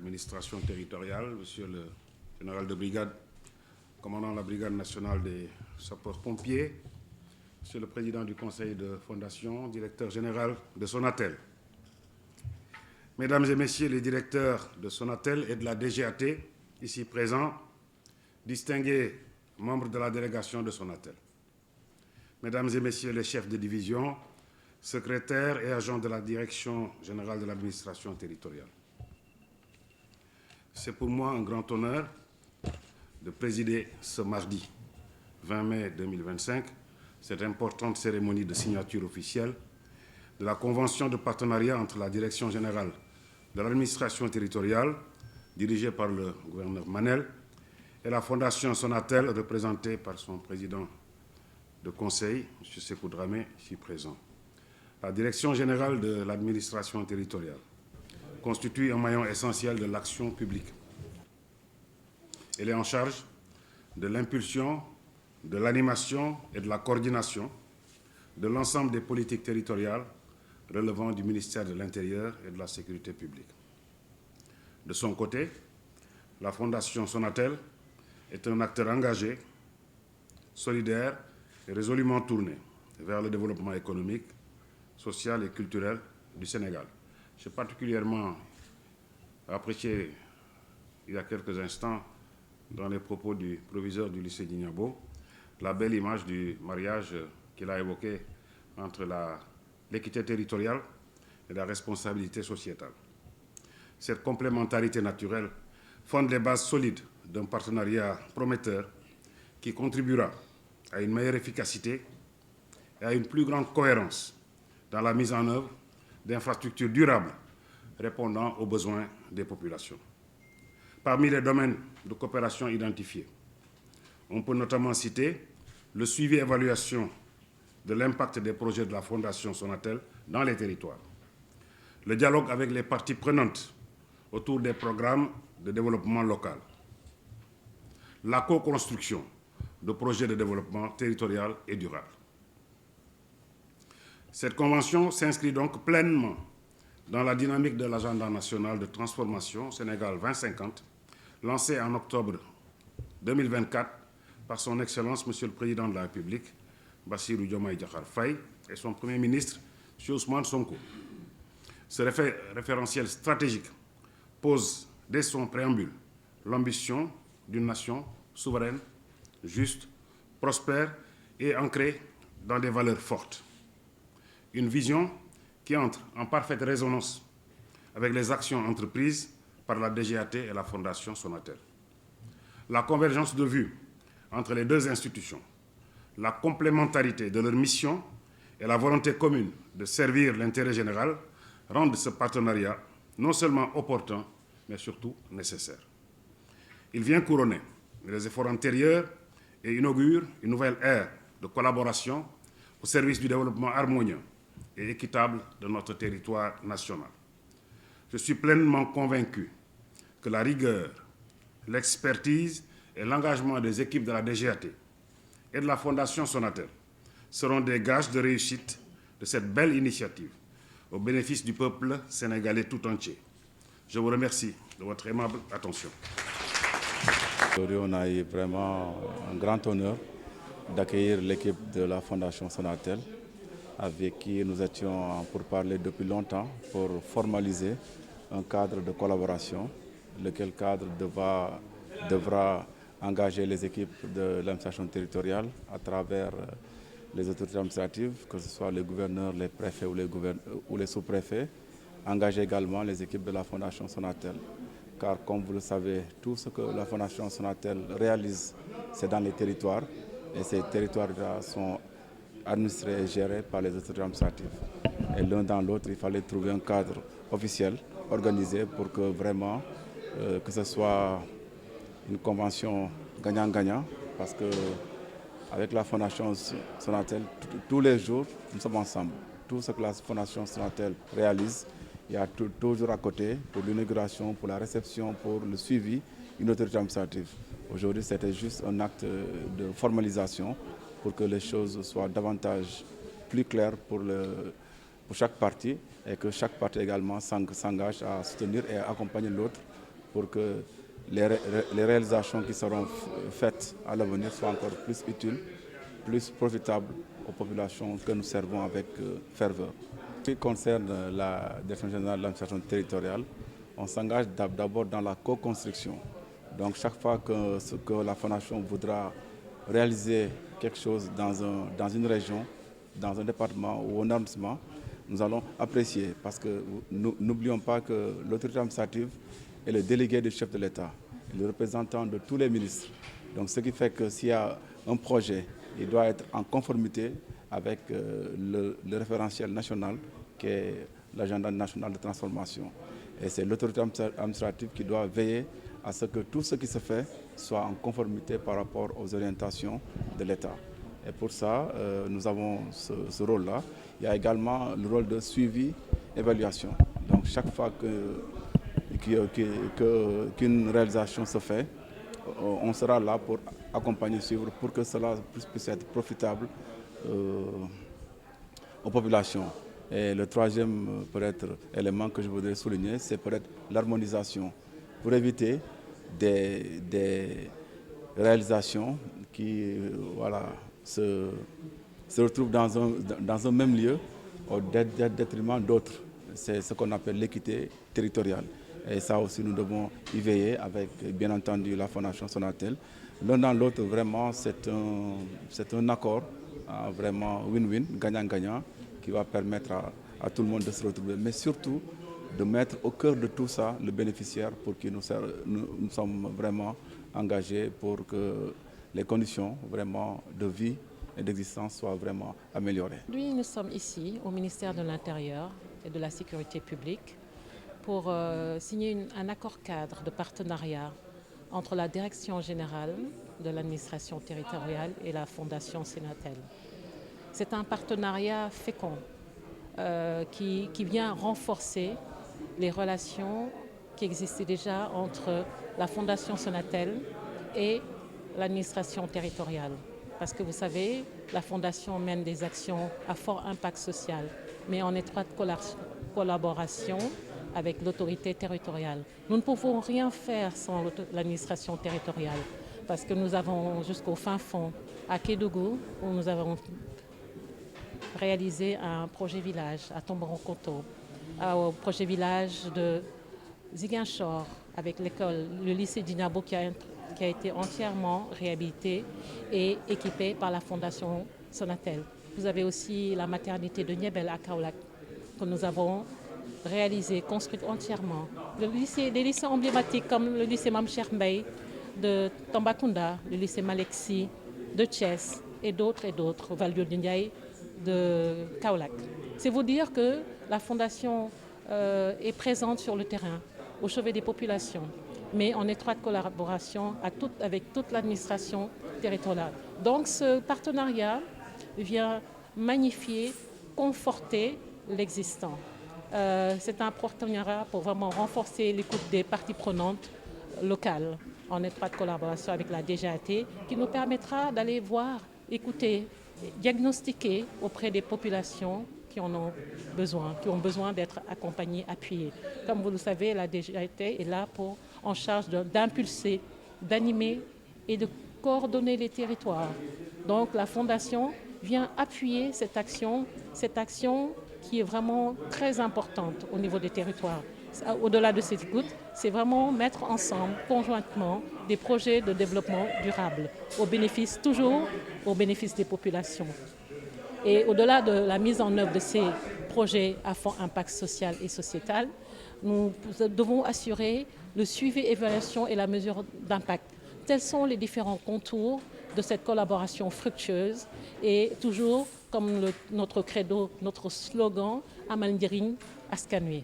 l'administration territoriale, Monsieur le général de brigade, commandant de la brigade nationale des sapeurs-pompiers, Monsieur le président du conseil de fondation, directeur général de Sonatel, Mesdames et Messieurs les directeurs de Sonatel et de la DGAT, ici présents, distingués membres de la délégation de Sonatel, Mesdames et Messieurs les chefs de division, secrétaires et agents de la Direction générale de l'administration territoriale. C'est pour moi un grand honneur de présider ce mardi 20 mai 2025 cette importante cérémonie de signature officielle de la convention de partenariat entre la Direction générale de l'administration territoriale, dirigée par le gouverneur Manel, et la Fondation Sonatel, représentée par son président de conseil, M. Sékou Dramé, ici présent. La Direction générale de l'administration territoriale constitue un maillon essentiel de l'action publique. Elle est en charge de l'impulsion, de l'animation et de la coordination de l'ensemble des politiques territoriales relevant du ministère de l'Intérieur et de la Sécurité publique. De son côté, la Fondation Sonatel est un acteur engagé, solidaire et résolument tourné vers le développement économique, social et culturel du Sénégal. J'ai particulièrement apprécié il y a quelques instants dans les propos du proviseur du lycée d'Ignabo la belle image du mariage qu'il a évoqué entre l'équité territoriale et la responsabilité sociétale. Cette complémentarité naturelle fonde les bases solides d'un partenariat prometteur qui contribuera à une meilleure efficacité et à une plus grande cohérence dans la mise en œuvre d'infrastructures durables répondant aux besoins des populations. Parmi les domaines de coopération identifiés, on peut notamment citer le suivi et évaluation de l'impact des projets de la Fondation Sonatel dans les territoires, le dialogue avec les parties prenantes autour des programmes de développement local, la co-construction de projets de développement territorial et durable. Cette convention s'inscrit donc pleinement dans la dynamique de l'agenda national de transformation Sénégal 2050, lancé en octobre 2024 par son Excellence, Monsieur le Président de la République, Bassirou Diomaye Diakhar Faye, et son Premier ministre, M. Ousmane Sonko. Ce référentiel stratégique pose dès son préambule l'ambition d'une nation souveraine, juste, prospère et ancrée dans des valeurs fortes. Une vision qui entre en parfaite résonance avec les actions entreprises par la DGAT et la Fondation Sonatel. La convergence de vues entre les deux institutions, la complémentarité de leurs missions et la volonté commune de servir l'intérêt général rendent ce partenariat non seulement opportun, mais surtout nécessaire. Il vient couronner les efforts antérieurs et inaugure une nouvelle ère de collaboration au service du développement harmonieux et équitable de notre territoire national. Je suis pleinement convaincu que la rigueur, l'expertise et l'engagement des équipes de la DGAT et de la Fondation Sonatel seront des gages de réussite de cette belle initiative au bénéfice du peuple sénégalais tout entier. Je vous remercie de votre aimable attention. Aujourd'hui, on a eu vraiment un grand honneur d'accueillir l'équipe de la Fondation Sonatel avec qui nous étions pour parler depuis longtemps pour formaliser un cadre de collaboration, lequel cadre devra engager les équipes de l'administration territoriale à travers les autorités administratives, que ce soit les gouverneurs, les préfets ou les sous-préfets, engager également les équipes de la Fondation Sonatel. Car comme vous le savez, tout ce que la Fondation Sonatel réalise, c'est dans les territoires, et ces territoires-là sont administrés et gérés par les autorités administratives. Et l'un dans l'autre, il fallait trouver un cadre officiel, organisé, pour que vraiment, que ce soit une convention gagnant-gagnant, parce que avec la Fondation Sonatel, tous les jours, nous sommes ensemble. Tout ce que la Fondation Sonatel réalise, il y a toujours à côté, pour l'inauguration, pour la réception, pour le suivi, une autorité administrative. Aujourd'hui, c'était juste un acte de formalisation pour que les choses soient davantage plus claires pour chaque partie et que chaque partie également s'engage à soutenir et à accompagner l'autre pour que les réalisations qui seront faites à l'avenir soient encore plus utiles, plus profitables aux populations que nous servons avec ferveur. En ce qui concerne la Direction générale de l'administration territoriale, on s'engage d'abord dans la co-construction. Donc chaque fois que la Fondation voudra réaliser quelque chose dans une région, dans un département ou un arrondissement, nous allons apprécier parce que n'oublions pas que l'autorité administrative est le délégué du chef de l'État, le représentant de tous les ministres. Donc ce qui fait que s'il y a un projet, il doit être en conformité avec le référentiel national qui est l'agenda national de transformation. Et c'est l'autorité administrative qui doit veiller à ce que tout ce qui se fait soit en conformité par rapport aux orientations de l'État. Et pour ça, nous avons ce rôle-là. Il y a également le rôle de suivi, évaluation. Donc chaque fois qu'une réalisation se fait, on sera là pour accompagner, suivre, pour que cela puisse être profitable aux populations. Et le troisième peut-être élément que je voudrais souligner, c'est peut-être l'harmonisation, pour éviter des réalisations qui se retrouvent dans un même lieu au détriment d'autres. C'est ce qu'on appelle l'équité territoriale. Et ça aussi, nous devons y veiller avec, bien entendu, la Fondation Sonatel. L'un dans l'autre, vraiment, c'est un accord vraiment win-win, gagnant-gagnant, qui va permettre à tout le monde de se retrouver. Mais surtout, de mettre au cœur de tout ça le bénéficiaire pour qui nous sommes vraiment engagés pour que les conditions vraiment de vie et d'existence soient vraiment améliorées. Aujourd'hui, nous sommes ici au ministère de l'Intérieur et de la Sécurité publique pour signer un accord cadre de partenariat entre la Direction générale de l'administration territoriale et la Fondation Sonatel. C'est un partenariat fécond qui vient renforcer les relations qui existaient déjà entre la Fondation Sonatel et l'administration territoriale. Parce que vous savez, la Fondation mène des actions à fort impact social, mais en étroite collaboration avec l'autorité territoriale. Nous ne pouvons rien faire sans l'administration territoriale, parce que nous avons jusqu'au fin fond, à Kédougou, où nous avons réalisé un projet village à Tomboronkoto, au projet village de Ziguinchor, avec l'école, le lycée d'Inabo qui a été entièrement réhabilité et équipé par la Fondation Sonatel. Vous avez aussi la maternité de Niébel à Kaolack que nous avons réalisée, construite entièrement. Des lycées emblématiques comme le lycée Mame Cheikh Mbaye de Tambacounda, le lycée Malexi de Thiès et d'autres, Valdiodio Ndiaye de Kaolack. C'est vous dire que la Fondation est présente sur le terrain, au chevet des populations, mais en étroite collaboration avec toute l'administration territoriale. Donc ce partenariat vient magnifier, conforter l'existant. C'est un partenariat pour vraiment renforcer l'écoute des parties prenantes locales, en étroite collaboration avec la DGAT, qui nous permettra d'aller voir, écouter, diagnostiquer auprès des populations qui ont besoin d'être accompagnées, appuyées. Comme vous le savez, la DGAT est là en charge d'impulser, d'animer et de coordonner les territoires. Donc la Fondation vient appuyer cette action qui est vraiment très importante au niveau des territoires. Au-delà de cette écoute, c'est vraiment mettre ensemble, conjointement, des projets de développement durable, toujours au bénéfice des populations. Et au-delà de la mise en œuvre de ces projets à fort impact social et sociétal, nous devons assurer le suivi, évaluation et la mesure d'impact. Tels sont les différents contours de cette collaboration fructueuse et toujours comme notre credo, notre slogan, Amal Ndiring Askan Wi.